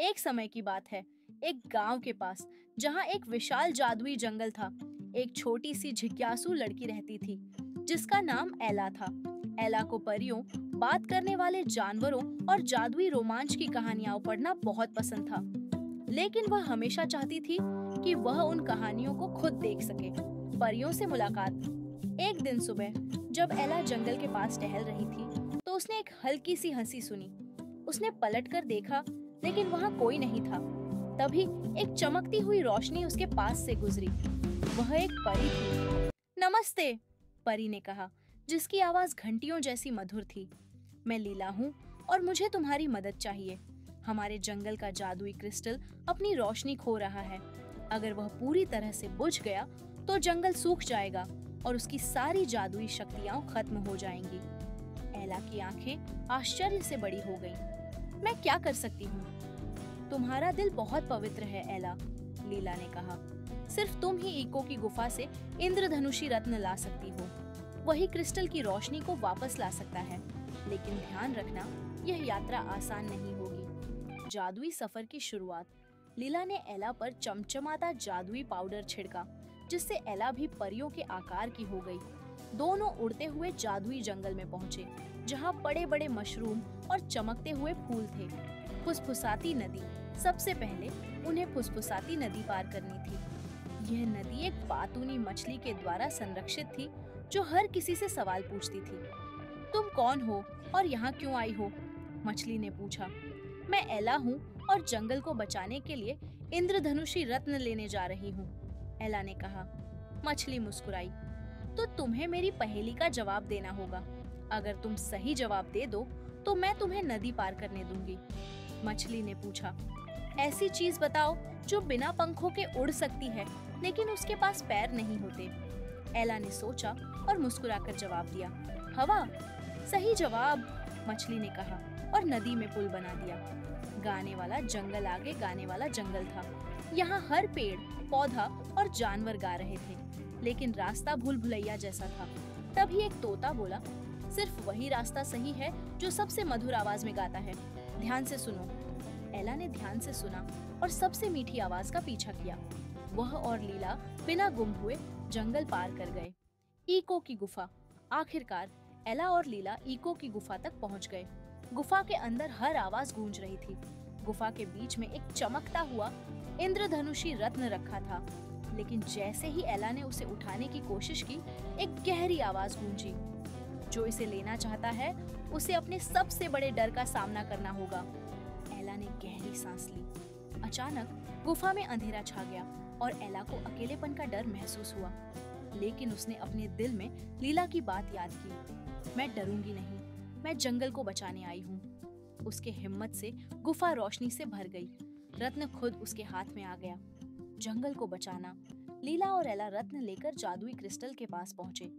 एक समय की बात है, एक गांव के पास, जहां एक विशाल जादुई जंगल था। एक छोटी सी जिज्ञासु लड़की रहती थी, जिसका नाम एला था। एला को परियों, बात करने वाले जानवरों और जादुई रोमांच की कहानियां पढ़ना बहुत पसंद था। लेकिन वह हमेशा चाहती थी कि वह उन कहानियों को खुद देख सके। परियों से मुलाकात। एक दिन सुबह, जब एला जंगल के पास टहल रही थी, तो उसने एक हल्की सी हंसी सुनी। उसने पलटकर देखा, लेकिन वहां कोई नहीं था। तभी एक चमकती हुई रोशनी उसके पास से गुजरी। वह एक परी थी। नमस्ते, परी ने कहा, जिसकी आवाज घंटियों जैसी मधुर थी। मैं लीला हूँ और मुझे तुम्हारी मदद चाहिए। हमारे जंगल का जादुई क्रिस्टल अपनी रोशनी खो रहा है। अगर वह पूरी तरह से बुझ गया तो जंगल सूख जाएगा और उसकी सारी जादुई शक्तियां खत्म हो जाएंगी। एला की आंखें आश्चर्य से बड़ी हो गईं। मैं क्या कर सकती हूँ? तुम्हारा दिल बहुत पवित्र है एला, लीला ने कहा। सिर्फ तुम ही ईको की गुफा से इंद्रधनुषी रत्न ला सकती हो। वही क्रिस्टल की रोशनी को वापस ला सकता है। लेकिन ध्यान रखना, यह यात्रा आसान नहीं होगी। जादुई सफर की शुरुआत। लीला ने एला पर चमचमाता जादुई पाउडर छिड़का, जिससे एला भी परियों के आकार की हो गई। दोनों उड़ते हुए जादुई जंगल में पहुंचे, जहां बड़े बड़े मशरूम और चमकते हुए फूल थे। फुसफुसाती नदी। सबसे पहले उन्हें फुसफुसाती नदी पार करनी थी। यह नदी एक बातूनी मछली के द्वारा संरक्षित थी, जो हर किसी से सवाल पूछती थी। तुम कौन हो और यहाँ क्यों आई हो? मछली ने पूछा। मैं एला हूँ और जंगल को बचाने के लिए इंद्रधनुषी रत्न लेने जा रही हूँ, एला ने कहा। मछली मुस्कुराई। तो तुम्हें मेरी पहेली का जवाब देना होगा। अगर तुम सही जवाब दे दो तो मैं तुम्हें नदी पार करने दूंगी। मछली ने पूछा। ऐसी चीज बताओ जो बिना पंखों के उड़ सकती है, लेकिन उसके पास पैर नहीं होते। एला ने सोचा और मुस्कुराकर जवाब दिया। हवा। सही जवाब, मछली ने कहा और नदी में पुल बना दिया। गाने वाला जंगल आगे गाने वाला जंगल था। यहाँ हर पेड़, पौधा और जानवर गा रहे थे, लेकिन रास्ता भूल भुलैया जैसा था। तभी एक तोता बोला, सिर्फ वही रास्ता सही है जो सबसे मधुर आवाज में गाता है। ध्यान से सुनो। एला ने ध्यान से सुना और सबसे मीठी आवाज का पीछा किया। वह और लीला बिना गुम हुए जंगल पार कर गए। ईको की गुफा। आखिरकार एला और लीला ईको की गुफा तक पहुंच गए। गुफा के अंदर हर आवाज गूंज रही थी। गुफा के बीच में एक चमकता हुआ इंद्रधनुषी रत्न रखा था, लेकिन जैसे ही एला ने उसे उठाने की कोशिश की, एक गहरी आवाज गूंजी। जो इसे लेना चाहता है, उसे अपने सबसे बड़े डर का सामना करना होगा। एला ने गहरी सांस ली। अचानक गुफा में अंधेरा छा गया और एला को अकेलेपन का डर महसूस हुआ। लेकिन उसने अपने दिल में लीला की बात याद की। मैं डरूंगी नहीं, मैं जंगल को बचाने आई हूँ। उसके हिम्मत से गुफा रोशनी से भर गई। रत्न खुद उसके हाथ में आ गया। जंगल को बचाना। लीला और एला रत्न लेकर जादुई क्रिस्टल के पास पहुंचे।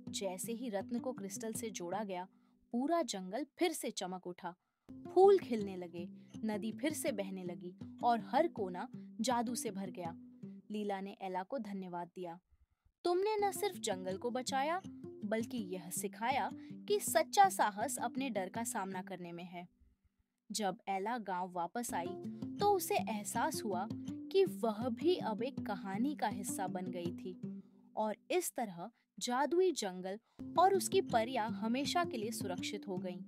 जैसे ही रत्न को क्रिस्टल से जोड़ा गया, पूरा जंगल फिर से चमक उठा। फूल खिलने लगे, नदी फिर से बहने लगी और हर कोना जादू से भर गया। लीला ने एला को धन्यवाद दिया। तुमने न सिर्फ जंगल को बचाया, बल्कि यह सिखाया कि सच्चा साहस अपने डर का सामना करने में है। जब एला गांव वापस आई, तो उसे एहसास हुआ कि वह भी अब एक कहानी का हिस्सा बन गई थी। और इस तरह जादुई जंगल और उसकी परियां हमेशा के लिए सुरक्षित हो गईं।